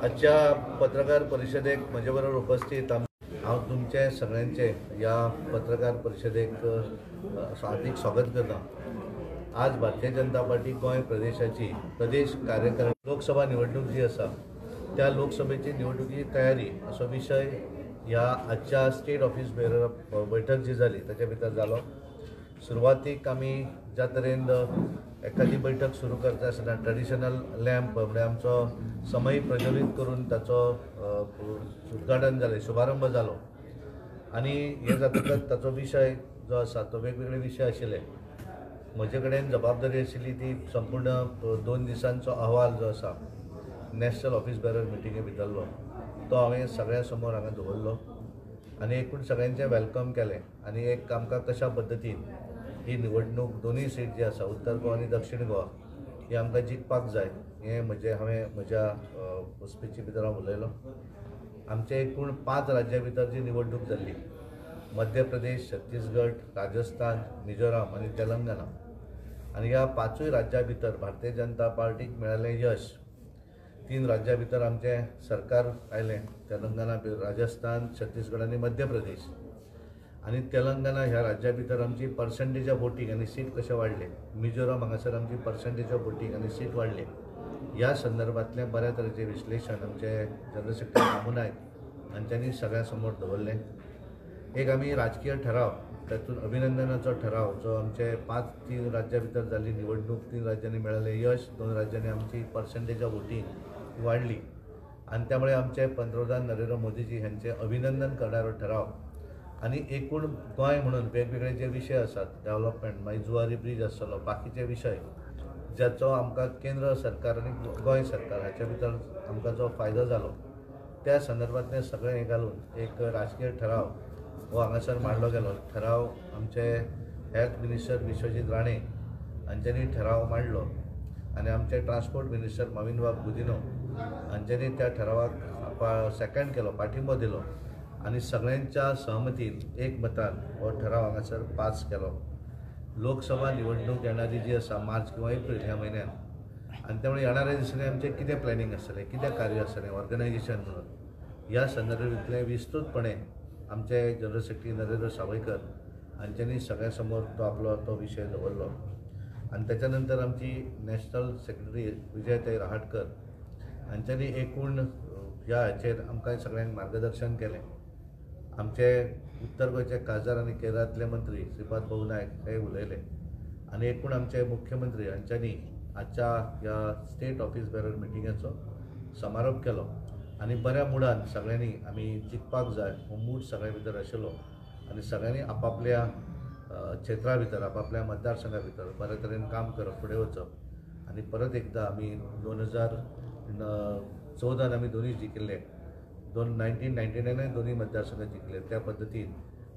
आजच्या पत्रकार परिषदेक म्हजे बरोबर उपस्थित हांव तुमचे सगळ्यांचे या पत्रकार परिषदेक हार्दिक स्वागत करता। आज भारतीय जनता पार्टी गोंय प्रदेशाची प्रदेश कार्यकारिणी लोकसभा निवडणूक जी आसा त्या लोकसभेची निवडणुकीची तयारी असो विषय ह्या आजच्या स्टेट ऑफिस बेरर बैठक जी जाली ताच्या भितर जालो। सुरवातीक आमी ज्या तरेन एखादी बैठक सुरू करता आसतना ट्रेडिशनल लॅम्प म्हणजे आमचो समय प्रज्वलित करून ताचो उद्घाटन जालें, शुभारंभ जालो आनी हे जातकच ताचो विशय जो आसा तो वेगवेगळे विशय आशिल्ले। म्हजे कडेन जबाबदारी आशिल्ली ती संपूर्ण 2 दिसांचो अहवाल जो आसा नॅशनल ऑफिस बेरर मिटिंगे भितरलो तो हांवें सगळ्यां समोर हांगा दवरलो आनी एकूण सगळ्यांचें वेलकम केलें आनी एक आमकां कशा पद्दतीन ही निवडणूक दोनूय सीट जी आसा उत्तर गोवा आनी दक्षिण गोवा ही आमकां जिखपाक जाय हें हांवें म्हज्या स्पिची भितर हांव उलयलो। आमचे एकूण 5 राज्यां भितर जी निवडणूक जाल्ली मध्य प्रदेश, छत्तीसगड, राजस्थान, मिझोराम आनी तेलंगणा आनी ह्या 5 राज्यां भितर भारतीय जनता पार्टीक मेळिल्लें यश 3 राज्यां भितर आमचें सरकार आयलें, तेलंगणा, राजस्थान, छत्तीसगड आनी मध्य प्रदेश आनी तेलंगणा ह्या राज्या भितर आमची पर्संटेज ऑफ वोटींग आनी सीट कशें वाडले, मिझोराम हांगासर आमची पर्संटेज ऑफ वोटींग आनी सीट वाडले ह्या संदर्भांतलें बऱ्या तरेचें विश्लेशण आमचे जनरल सेक्रेटरी दामू नायक हांच्यांनी सगळ्यां समोर दवरलें। एक आमी राजकीय ठराव तातूंत अभिनंदनाचो ठराव जो आमचे 3 राज्यां भितर जाल्ली निवडणूक 3 राज्यांनी मेळिल्लें यश 2 राज्यांनी आमची पर्संटेज ऑफ वोटींग वाडली आनी त्यामुळे आमचे पंतप्रधान नरेंद्र मोदीजी हांचें अभिनंदन करणारो ठराव आनी एकूण गोंय म्हणून वेगवेगळे जे विशय आसात डेव्हलपमेंट मागीर जुवारी ब्रीज आसतलो बाकीचे विशय ज्याचो आमकां केंद्र सरकार आनी गोंय सरकार हाच्या भितर आमकां जो फायदो जालो त्या संदर्भांतलें सगळें हें घालून एक राजकीय ठराव हो हांगासर मांडलो गेलो। ठराव आमचे हेल्थ मिनिस्टर विश्वजीत राणे हांच्यांनी ठराव मांडलो आनी आमचे ट्रान्सपोर्ट मिनिस्टर मवीन बाब गुदिनो हांच्यांनी त्या ठरावाक सेकंड केलो, पाठिंबो दिलो आनी सगळ्यांच्या सहमतीन एकमतान हो ठराव हांगासर पास केलो। लोकसभा निवडणूक येणारी जी आसा मार्च किंवा एप्रील ह्या म्हयन्यान आनी त्यामुळे येणाऱ्या दिसांनी आमचें कितें प्लॅनिंग आसतलें, कितें कार्य आसतलें ऑर्गनायझेशन म्हणून ह्या संदर्भांतलें विस्तृतपणे आमचे जनरल सेक्रेटरी नरेंद्र सावयकर हांच्यांनी सगळ्यां समोर तो विशय दवरलो आनी त्याच्या नंतर आमची नॅशनल सेक्रेटरी विजयताई रहाटकर हांच्यांनी एकूण ह्या हाचेर आमकां सगळ्यांक मार्गदर्शन केलें। आमचे उत्तर गोंयचे खासदार आनी केरळांतले मंत्री श्रीपाद भाऊ नायक हे उलयले आनी एकूण आमचे मुख्यमंत्री हांच्यांनी आजच्या ह्या स्टेट ऑफिस बेरर मिटिंगेचो समारोप केलो आनी बऱ्या मुडान सगळ्यांनी आमी जिखपाक जाय हो मूड सगळ्यां भितर आशिल्लो आनी सगळ्यांनी आपापल्या क्षेत्रा भितर आपापल्या मतदारसंघा भितर बऱ्या तरेन काम करप, फुडें वचप आनी परत एकदां आमी 2014 आमी दोनूय जिखिल्ले 1999 दोनूय मतदारसंघ जिखले त्या पद्दतीन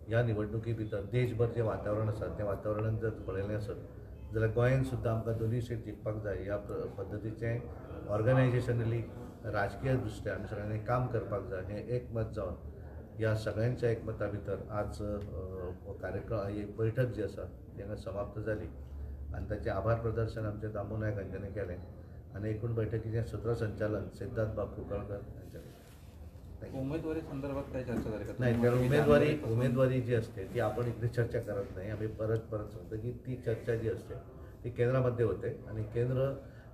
ह्या निवडणुकी भितर देशभर जे वातावरण आसा त्या वातावरणान जर पळयलें आसत जाल्यार गोंयांत सुद्दां आमकां दोनूय सीट जिखपाक जाय ह्या पद्दतीचें ऑर्गनायझेशनली राजकीय दृश्ट्या आमी सगळ्यांनी काम करपाक जाय हें एकमत जावन ह्या सगळ्यांच्या एकमता भितर आज हो कार्यक्रम ही बैठक जी आसा ती हांगा समाप्त जाली आनी ताचें आभार प्रदर्शन आमचे दामू नायक हांच्यांनी केलें आनी एकूण बैठकीचें सूत्रसंचालन सिद्धार्थ बाब कुंकळकर हांच्यांनी। उमेदवारी संदर्भात काय चर्चा झाली का? नाही, तर उमेदवारी जी असते ती आपण इकडे चर्चा करत नाही। आम्ही परत सांगतो की ती चर्चा जी असते ती केंद्रामध्ये होते आणि केंद्र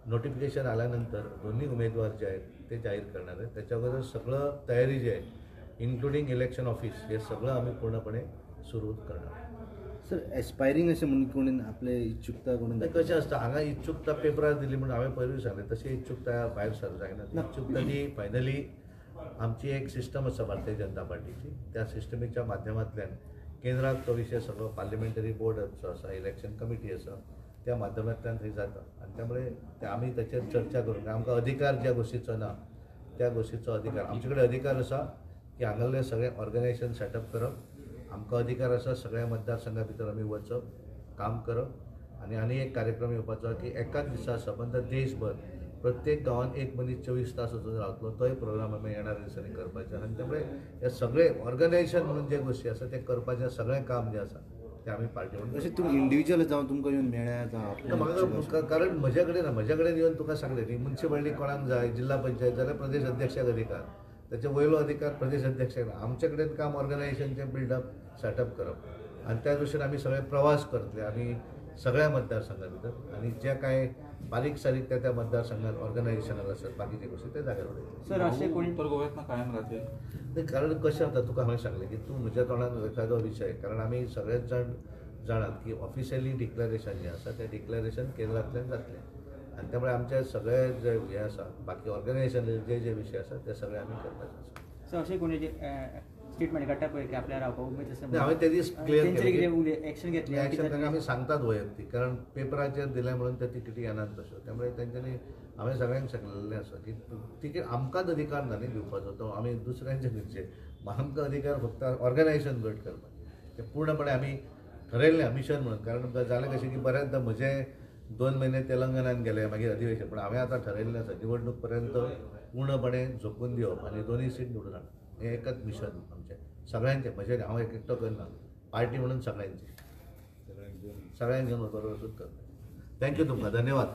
नोटिफिकेशन आल्यानंतर दोन्ही उमेदवार जे आहेत ते जाहीर करणार आहेत। त्याच्या अगोदर सगळं तयारी जी आहे इन्क्लुडिंग इलेक्शन ऑफिस हे सगळं आम्ही पूर्णपणे सुरू करणार। सर एस्पायरिंग असे म्हणून कोणी आपले इच्छुकता कोणी कशें आसता हांगा इच्छुकता पेपरार दिली म्हणून हांवें पयलीं सांगलें तशी इच्छुकता भायर सर जायना। इच्छुकता ती फायनली आमची एक सिस्टम आसा भारतीय जनता पार्टीची त्या सिस्टमीच्या माध्यमांतल्यान केंद्राक तो विशय सगळो पार्लिमेंटरी बोर्ड जो आसा इलेक्शन कमिटी आसा त्या माध्यमांतल्यान थंय जाता आनी त्यामुळे आमी ताचेर चर्चा करून आमकां अधिकार ज्या गोष्टीचो ना त्या गोष्टीचो अधिकार आमचे कडेन अधिकार आसा की हांगासरलें सगळें ऑर्गनायझेशन सेटअप करप। आमकां अधिकार आसा सगळ्या मतदारसंघा भितर आमी वचप काम करप आनी एक कार्यक्रम येवपाचो की एकाच दिसा संबंद देशभर प्रत्येक गांवांत एक मनीस 24 तास वचून रावतलो तोय प्रोग्राम आमी येणाऱ्या दिसांनी करपाचे आनी त्यामुळे हे सगळे ऑर्गनायझेशन म्हणून जे गोष्टी आसा ते करपाचें सगळें काम जें आसा ते आमी पार्टी म्हणून अशें तुमी इंडिव्हिज्युअल जावन तुमकां येवन मेळ्ळ्या जावं कारण म्हजे कडेन येवन तुका सांगलें न्ही मुन्सिपालिटी कोणाक जाय जिल्हा पंचायत जाल्यार प्रदेश अध्यक्षाक अधिकार त्याचे वयलो अधिकार प्रदेश अध्यक्षाक आमचे कडेन काम ऑर्गनायझेशनचें बिल्डअप सेटअप करप आनी त्या दृश्टीन आमी सगळे प्रवास करतले आमी सगळ्या मतदारसंघा भितर आनी जे कांय बारीक सारीक त्या मतदारसंघात ऑर्गनायझेशनल आसत बाकीचे गोष्टी ते जाग्यार उडयतले सर असे कोणी उत्तर गोव्यात कायम राहतील नाही कारण कशें जाता तुका हांवें सांगलें की तूं म्हज्या तोंडान एखादो विशय कारण आमी सगळेच जाण जाणात की ऑफिशियली डिक्लेरेशन जें आसा तें डिक्लेरेशन केंद्रांतल्यान जातलें आनी त्यामुळे आमचे सगळे जे हें आसा बाकी ऑर्गनायझेशन जे विशय आसा ते सगळे आमी करपाचे आसा सो अशें कोणी जे स्टेटमेंट काडटा पळय की आपल्याला रावपाक उमेद आसा हांवें ते दीस क्लियर केलें एक्शन घेतली एक्शन तांकां आमी सांगतात वैयक्तीक कारण पेपराचेर दिलें म्हणून ते तिकेटी येनात तश्यो त्यामुळे तेंच्यांनी हांवें सगळ्यांक सांगलेलें आसा की तिकेट आमकांच अधिकार ना न्ही दिवपाचो तो आमी दुसऱ्यांचे दिवचे आमकां अधिकार फक्त ऑर्गनायझेशन गट करपाचें तें पूर्णपणे आमी ठरयल्लें मिशन म्हणून कारण जालें कशें की बऱ्याचदा म्हजे 2 महिने तेलंगणान गेले मागीर अधिवेशन पण हांवें आतां ठरयल्लें आसा निवडणूक पर्यंत पूर्णपणे झोकून दिवप आनी दोनूय सीट निवडून हाडप हें एकच मिशन आमचें सगळ्यांचें म्हजें हांव एकटो करना पार्टी म्हणून सगळ्यांची सगळ्यांक घेवन बरोबर वचून करता थँक्यू तुमकां धन्यवाद